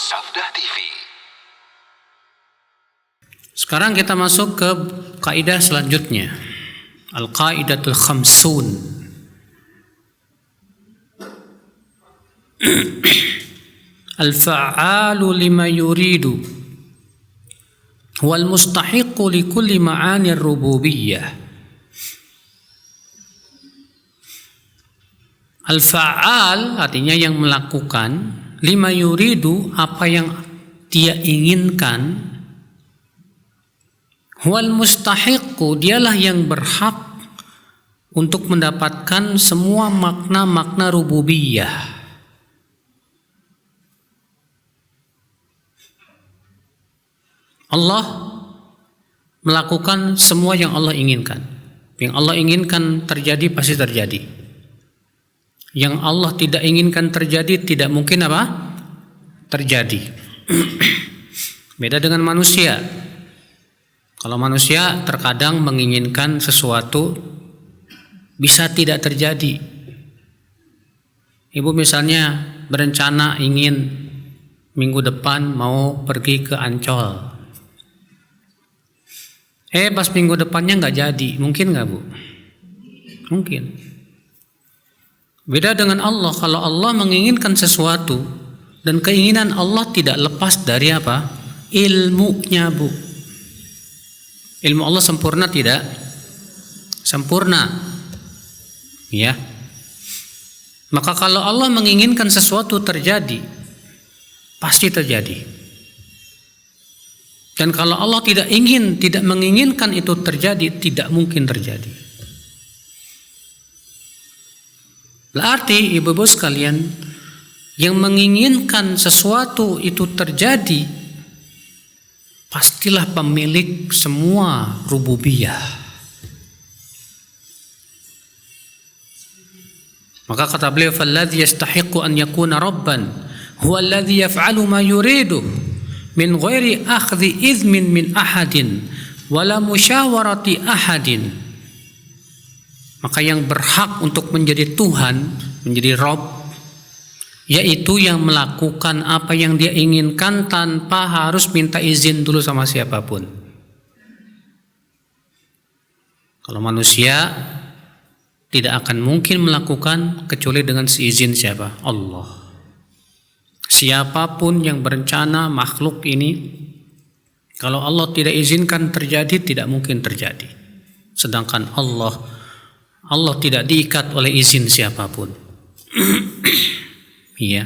Sabda TV. Sekarang kita masuk ke kaidah selanjutnya. Al-Qaidatul Khamsun. Al-fa'alu lima yuridu wal mustahiqu li kulli ma'ani ar-rububiyyah. Al-fa'al artinya yang melakukan, lima yuridu apa yang dia inginkan, wal mustahiqu dialah yang berhak untuk mendapatkan semua makna-makna rububiyah. Allah melakukan semua yang Allah inginkan. Yang Allah inginkan terjadi pasti terjadi. Yang Allah tidak inginkan terjadi tidak mungkin apa? Terjadi. Beda dengan manusia. Kalau manusia terkadang menginginkan sesuatu bisa tidak terjadi. Ibu misalnya berencana ingin minggu depan mau pergi ke Ancol. Pas minggu depannya nggak jadi, mungkin nggak Bu? Mungkin. Beda dengan Allah, kalau Allah menginginkan sesuatu dan keinginan Allah tidak lepas dari apa? Ilmunya Bu. Ilmu Allah sempurna tidak? Sempurna. Ya. Maka kalau Allah menginginkan sesuatu terjadi, pasti terjadi. Dan kalau Allah tidak menginginkan itu terjadi, tidak mungkin terjadi. Berarti ibu-ibu sekalian, yang menginginkan sesuatu itu terjadi, pastilah pemilik semua rububiyah. Maka kata beliau, "Falladzi yastahiqqu an yakuna rabban huwa alladzi yaf'alu ma yuridu min ghairi akhdhi izmin min ahadin wala musyawarati ahadin." Maka yang berhak untuk menjadi Tuhan, menjadi Rabb, yaitu yang melakukan apa yang dia inginkan tanpa harus minta izin dulu sama siapapun. Kalau manusia tidak akan mungkin melakukan kecuali dengan seizin siapa? Allah. Siapapun yang berencana makhluk ini, kalau Allah tidak izinkan terjadi, tidak mungkin terjadi. Sedangkan Allah tidak diikat oleh izin siapapun. Iya.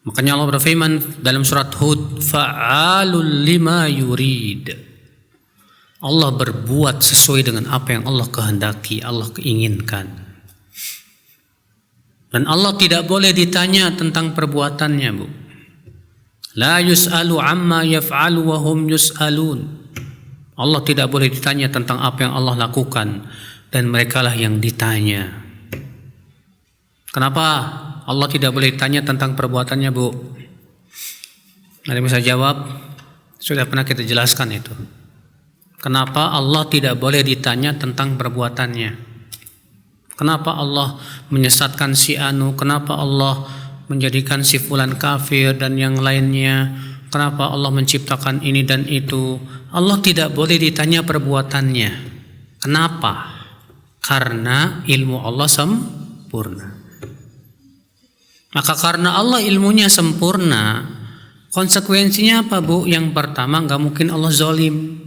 Makanya Allah berfirman dalam surat Hud, "Fa'alul lima yurid." Allah berbuat sesuai dengan apa yang Allah kehendaki, Allah keinginkan. Dan Allah tidak boleh ditanya tentang perbuatannya, Bu. La yus'alu amma yaf'alu wa hum yus'alun. Allah tidak boleh ditanya tentang apa yang Allah lakukan, dan merekalah yang ditanya. Kenapa Allah tidak boleh ditanya tentang perbuatannya, Bu? Ada yang bisa jawab? Sudah pernah kita jelaskan itu. Kenapa Allah tidak boleh ditanya tentang perbuatannya? Kenapa Allah menyesatkan si Anu? Kenapa Allah menjadikan si fulan kafir dan yang lainnya? Kenapa Allah menciptakan ini dan itu? Allah tidak boleh ditanya perbuatannya. Kenapa? Karena ilmu Allah sempurna. Maka karena Allah ilmunya sempurna, konsekuensinya apa, Bu? Yang pertama, nggak mungkin Allah zalim.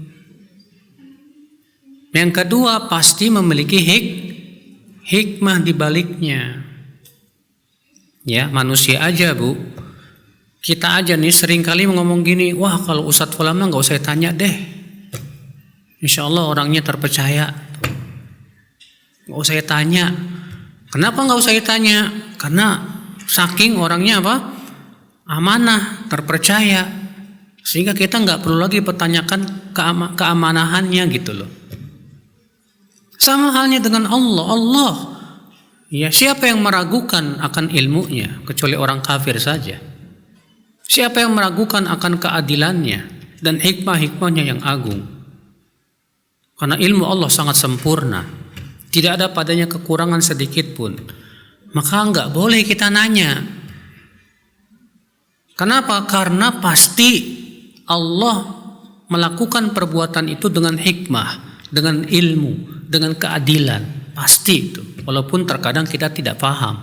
Yang kedua, pasti memiliki hikmah di baliknya. Ya, manusia aja, Bu. Kita aja nih seringkali ngomong gini, wah kalau Ustadz Fulan nggak usah tanya deh, insya Allah orangnya terpercaya. Nggak usah tanya. Kenapa nggak usah tanya? Karena saking orangnya apa? Amanah, terpercaya. Sehingga kita nggak perlu lagi pertanyakan keamanahannya gitu loh. Sama halnya dengan Allah. Allah, ya siapa yang meragukan akan ilmunya kecuali orang kafir saja. Siapa yang meragukan akan keadilannya dan hikmah-hikmahnya yang agung? Karena ilmu Allah sangat sempurna, tidak ada padanya kekurangan sedikit pun. Maka nggak boleh kita nanya, Kenapa? Karena pasti Allah melakukan perbuatan itu dengan hikmah, dengan ilmu, dengan keadilan. Pasti itu. Walaupun terkadang kita tidak paham.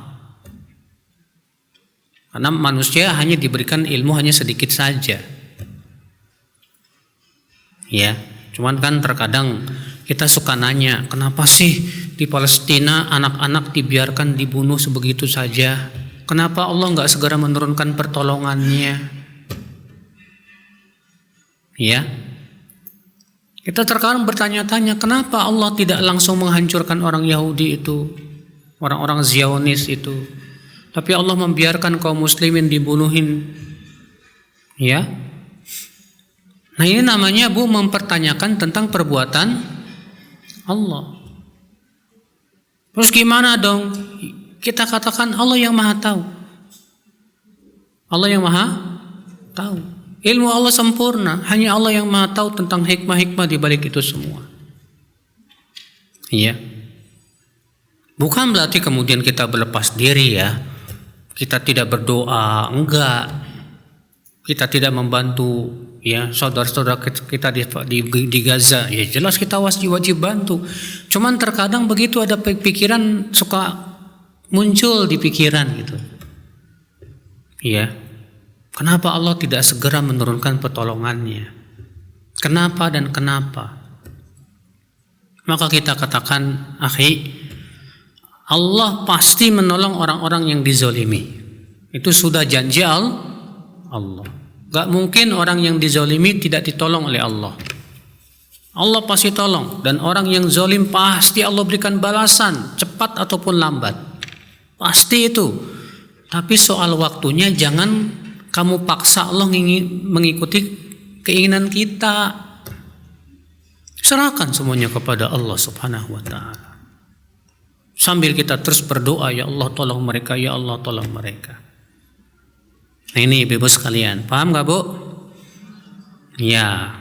Karena manusia hanya diberikan ilmu hanya sedikit saja. Ya, cuman kan terkadang kita suka nanya, kenapa sih di Palestina anak-anak dibiarkan dibunuh sebegitu saja? Kenapa Allah nggak segera menurunkan pertolongannya? Ya, kita terkadang bertanya-tanya, kenapa Allah tidak langsung menghancurkan orang Yahudi itu, orang-orang Zionis itu, tapi Allah membiarkan kaum muslimin dibunuhin? Ya, nah ini namanya mempertanyakan tentang perbuatan Allah. Terus gimana dong? Kita katakan Allah yang maha tahu. Allah yang maha tahu. Ilmu Allah sempurna. Hanya Allah yang maha tahu tentang hikmah-hikmah di balik itu semua. Iya. Bukan berarti kemudian kita berlepas diri ya. Kita tidak berdoa, enggak. Kita tidak membantu ya saudara-saudara kita di Gaza. Ya jelas kita wajib bantu. Cuman terkadang begitu ada pikiran suka muncul di pikiran gitu. Iya. Kenapa Allah tidak segera menurunkan pertolongannya? Kenapa dan kenapa? Maka kita katakan, akhi, Allah pasti menolong orang-orang yang dizolimi. Itu sudah janji Allah. Gak mungkin orang yang dizolimi tidak ditolong oleh Allah. Allah pasti tolong. Dan orang yang zolim pasti Allah berikan balasan, cepat ataupun lambat. Pasti itu. Tapi soal waktunya jangan kamu paksa Allah mengikuti keinginan kita. Serahkan semuanya kepada Allah Subhanahu wa taala. Sambil kita terus berdoa, ya Allah tolong mereka, ya Allah tolong mereka. Nah ini ibu-ibu sekalian, paham gak Bu? Ya.